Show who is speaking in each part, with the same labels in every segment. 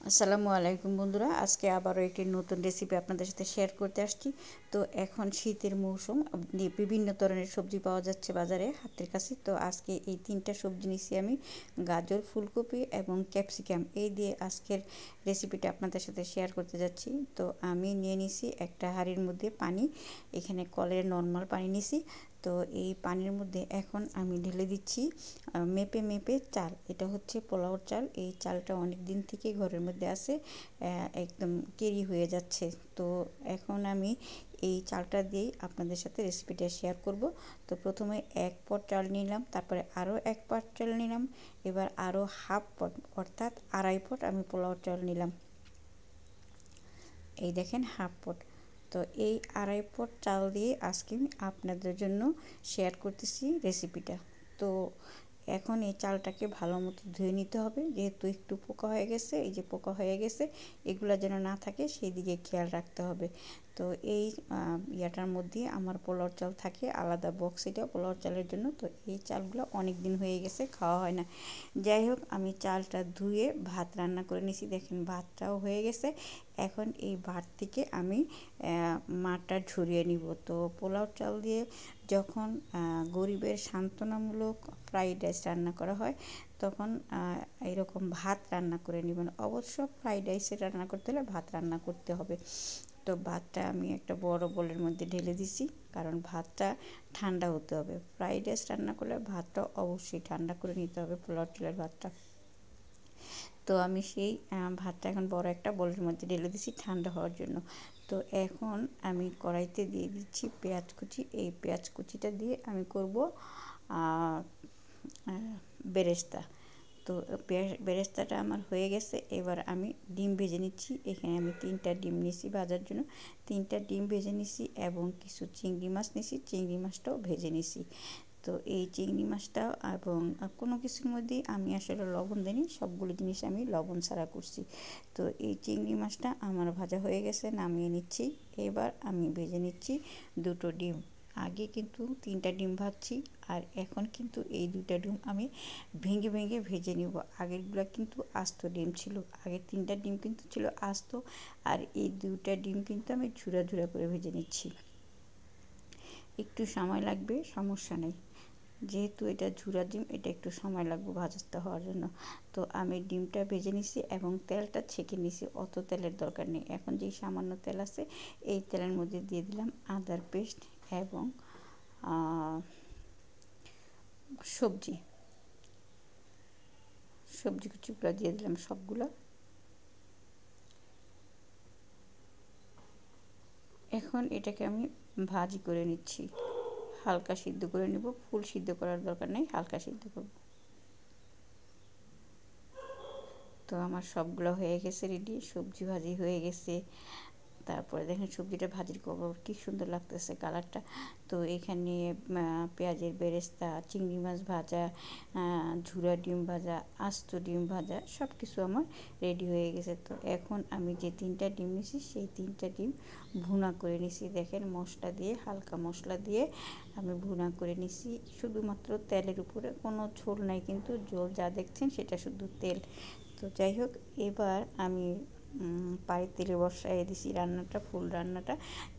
Speaker 1: আসসালামু আলাইকুম বন্ধুরা, আজকে আবারও একটি নতুন রেসিপি আপনাদের সাথে শেয়ার করতে আসছি। তো এখন শীতের মৌসুম, বিভিন্ন ধরনের সবজি পাওয়া যাচ্ছে বাজারে হাতের কাছে। তো আজকে এই তিনটা সবজি নিচ্ছি আমি, গাজর, ফুলকপি এবং ক্যাপসিকাম। এই দিয়ে আজকের রেসিপিটা আপনাদের সাথে শেয়ার করতে যাচ্ছি। তো আমি নিয়ে নিছি একটা হাঁড়ির মধ্যে পানি, এখানে কলের নর্মাল পানি নিছি। তো এই পানির মধ্যে এখন আমি ঢেলে দিচ্ছি মেপে মেপে চাল। এটা হচ্ছে পোলাওর চাল। এই চালটা অনেক দিন থেকে ঘরের মধ্যে আছে, একদম কেরি হয়ে যাচ্ছে। তো এখন আমি এই চালটা দিয়েই আপনাদের সাথে রেসিপিটা শেয়ার করব। তো প্রথমে 1 পট চাল নিলাম, তারপরে আরও 1 পট চাল নিলাম, এবার আরও হাফ পট অর্থাৎ 2.5 পট আমি পোলাওর চাল নিলাম। এই দেখেন হাফ পট। তো এই 2.5 পট চাল দিয়ে আজকে আমি আপনাদের জন্য শেয়ার করতেছি রেসিপিটা। তো এখন এই চালটাকে ভালো মতো ধুয়ে নিতে হবে, যেহেতু একটু পোকা হয়ে গেছে। এই যে পোকা হয়ে গেছে, এগুলো যেন না থাকে সেই দিকে খেয়াল রাখতে হবে। তো এই ইয়াটার মধ্যে আমার পোলাওর চাল থাকে আলাদা বক্স, এটা পোলাওর চালের জন্য। তো এই চালগুলো অনেক দিন হয়ে গেছে, খাওয়া হয় না। যাই হোক, আমি চালটা ধুয়ে ভাত রান্না করে নিছি। দেখেন ভাতটাও হয়ে গেছে। এখন এই ভাত থেকে আমি মাঠটা ঝরিয়ে নিব। তো পোলাও চাল দিয়ে যখন গরিবের সান্ত্বনামূলক ফ্রাইড রাইস রান্না করা হয়, তখন এরকম ভাত রান্না করে নেবেন। অবশ্য ফ্রাইড রাইসে রান্না করতে হলে ভাত রান্না করতে হবে। তো ভাতটা আমি একটা বড় বোলের মধ্যে ঢেলে দিছি, কারণ ভাতটা ঠান্ডা হতে হবে। ফ্রাইড রাইস রান্না করলে ভাতটা অবশ্যই ঠান্ডা করে নিতে হবে, পোলাও চালের ভাতটা। তো আমি সেই ভাতটা এখন বড় একটা বোলের মধ্যে ঢেলে দিছি ঠান্ডা হওয়ার জন্য। তো এখন আমি কড়াইতে দিয়ে দিচ্ছি পেঁয়াজ কুচি। এই পেঁয়াজ কুচিটা দিয়ে আমি করব বেরেস্তা। তো বেরেস্তাটা আমার হয়ে গেছে। এবার আমি ডিম ভেজে নিচ্ছি। এখানে আমি 3টা ডিম নিছি ভাজার জন্য। 3টা ডিম ভেজে নিছি এবং কিছু চিংড়ি মাছ নিছি, চিংড়ি মাছটাও ভেজে নিছি। তো এই চিংড়ি মাছটা এবং কোনো কিছুর মধ্যেই আমি আসলে লবণ দিইনি, সবগুলো জিনিস আমি লবণ ছাড়া করছি। তো এই চিংড়ি মাছটা আমার ভাজা হয়ে গেছে, নামিয়ে নিচ্ছি। এবার আমি ভেজে নিচ্ছি 2টো ডিম। আগে কিন্তু 3টা ডিম ভাজছি, আর এখন কিন্তু এই 2টা ডিম আমি ভেঙে ভেঙে ভেজে নিব। আগেরগুলো কিন্তু আস্ত ডিম ছিল, আগের 3টা ডিম কিন্তু ছিল আস্ত, আর এই 2টা ডিম কিন্তু আমি ঝুরা ঝুরা করে ভেজে নিচ্ছি। একটু সময় লাগবে, সমস্যা নেই, যেহেতু এটা ঝুরা ডিম, এটা একটু সময় লাগবে ভাজতে হওয়ার জন্য। তো আমি ডিমটা ভেজে নিছি এবং তেলটা ছেঁকে নিছি, অত তেলের দরকার নেই। এখন যেই সামান্য তেল আছে, এই তেলের মধ্যে দিয়ে দিলাম আদার পেস্ট এবং সবজি কুচিগুলো দিয়ে দিলাম সবগুলো। এখন এটাকে আমি ভাজি করে নিচ্ছি, হালকা সিদ্ধ করে নেব। ফুল সিদ্ধ করার দরকার নেই, হালকা সিদ্ধ করব। তো আমার সবগুলো হয়ে গেছে রেডি, সবজি ভাজি হয়ে গেছে। তারপরে দেখেন সবজিটা ভাজির কবর কি সুন্দর লাগতেছে কালারটা। তো এখানে পেঁয়াজের বেরেস্তা, চিংড়ি মাছ ভাজা, ঝুরা ডিম ভাজা, আস্ত ডিম ভাজা, সব কিছু আমার রেডি হয়ে গেছে। তো এখন আমি যে 3টা ডিম নিছি, সেই 3টা ডিম ভুনা করে নিছি। দেখেন মশলা দিয়ে, হালকা মশলা দিয়ে আমি ভুনা করে নিছি, শুধুমাত্র তেলের উপরে, কোনো ঝোল নাই কিন্তু। ঝোল যা দেখছেন সেটা শুধু তেল। তো যাই হোক, এবার আমি পায়ের তেলে বসাই দিছি রান্নাটা, ফুল রান্নাটা।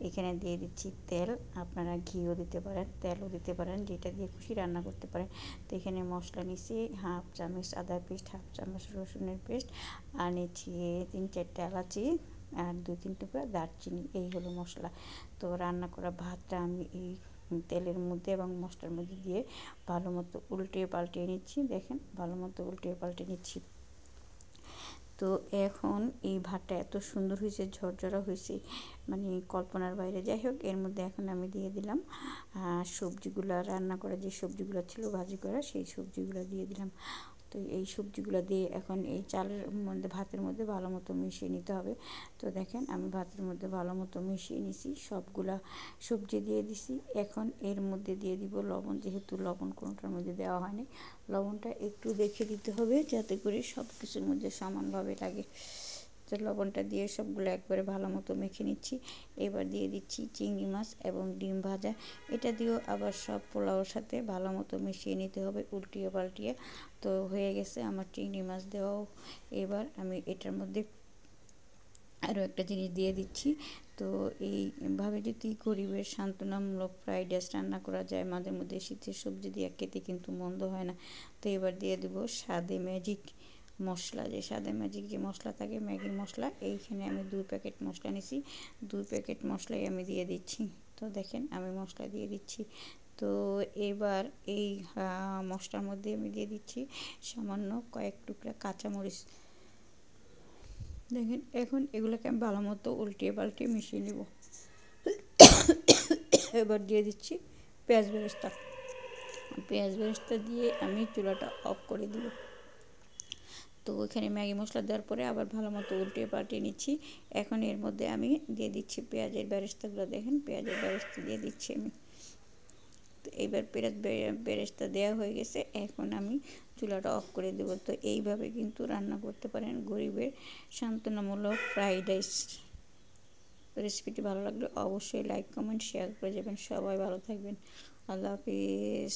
Speaker 1: এখানে দিয়ে দিচ্ছি তেল, আপনারা ঘিও দিতে পারেন, তেলও দিতে পারেন, যেটা দিয়ে খুশি রান্না করতে পারেন। তো এখানে মশলা নিচ্ছি 1/2 চামচ আদা পেস্ট, 1/2 চামচ রসুনের পেস্ট, আর নিচ্ছি 3-4টা এলাচি, আর 2-3 টুকরা দারচিনি। এই হলো মশলা। তো রান্না করা ভাতটা আমি এই তেলের মধ্যে এবং মশলার মধ্যে দিয়ে ভালো মতো উল্টিয়ে পাল্টিয়ে নিচ্ছি। দেখেন ভালো মতো উল্টিয়ে পাল্টে নিচ্ছি। তো এখন এই ভাতটা এত সুন্দর হয়েছে, ঝরঝরা হয়েছে, মানে কল্পনার বাইরে। যাই হোক, এর মধ্যে এখন আমি দিয়ে দিলাম সবজিগুলো, রান্না করা যে সবজিগুলো ছিল ভাজি করা, সেই সবজিগুলো দিয়ে দিলাম। তো এই সবজিগুলো দিয়ে এখন এই চালের মধ্যে, ভাতের মধ্যে ভালো মতো মিশিয়ে নিতে হবে। তো দেখেন আমি ভাতের মধ্যে ভালো মতো মিশিয়ে নিছি, সবগুলা সবজি দিয়ে দিছি। এখন এর মধ্যে দিয়ে দিব লবণ, যেহেতু লবণ কোনোটার মধ্যে দেওয়া হয়নি। লবণটা একটু দেখে দিতে হবে, যাতে করে সব কিছুর মধ্যে সমানভাবে লাগে। তো লবণটা দিয়ে সবগুলো একবারে ভালো মতো মেখে নিচ্ছি। এবার দিয়ে দিচ্ছি চিংড়ি মাছ এবং ডিম ভাজা। এটা দিয়েও আবার সব পোলাওর সাথে ভালো মতো মিশিয়ে নিতে হবে উল্টিয়ে পাল্টিয়ে। তো হয়ে গেছে আমার চিংড়ি মাছ দেওয়াও। এবার আমি এটার মধ্যে আরও একটা জিনিস দিয়ে দিচ্ছি। তো এইভাবে যদি গরিবের সান্ত্বনামূলক ফ্রাইড রাইস রান্না করা যায় মাঝে মধ্যে, শীতের সবজি দিয়ে খেতে কিন্তু মন্দ হয় না। তো এবার দিয়ে দেবো স্বাদে ম্যাজিক মশলা, যে স্বাদে ম্যাজিক যে মশলা থাকে ম্যাগির মশলা, এইখানে আমি 2 প্যাকেট মশলা নিছি, 2 প্যাকেট মশলাই আমি দিয়ে দিচ্ছি। তো দেখেন আমি মশলা দিয়ে দিচ্ছি। তো এবার এই মশলার মধ্যে আমি দিয়ে দিচ্ছি সামান্য কয়েক টুকরা কাঁচামরিচ। দেখেন এখন এগুলোকে আমি ভালো মতো উল্টিয়ে পাল্টিয়ে মিশিয়ে নেব। এবার দিয়ে দিচ্ছি পেঁয়াজ বেরেস্তা। পেঁয়াজ বেরেস্তা দিয়ে আমি চুলাটা অফ করে দিব। তো ওইখানে ম্যাগি মশলা দেওয়ার পরে আবার ভালো মতো উল্টিয়ে পাল্টিয়ে নিচ্ছি। এখন এর মধ্যে আমি দিয়ে দিচ্ছি পেঁয়াজের বেরেস্তাগুলো। দেখেন পেঁয়াজের বেরেস্তা দিয়ে দিচ্ছি আমি। তো এইবার পেঁয়াজ বেরেস্তা দেওয়া হয়ে গেছে, এখন আমি চুলাটা অফ করে দেব। তো এইভাবে কিন্তু রান্না করতে পারেন গরিবের সান্ত্বনামূলক ফ্রাইড রাইস। রেসিপিটি ভালো লাগলে অবশ্যই লাইক কমেন্ট শেয়ার করে যাবেন। সবাই ভালো থাকবেন। আল্লাহ হাফিজ।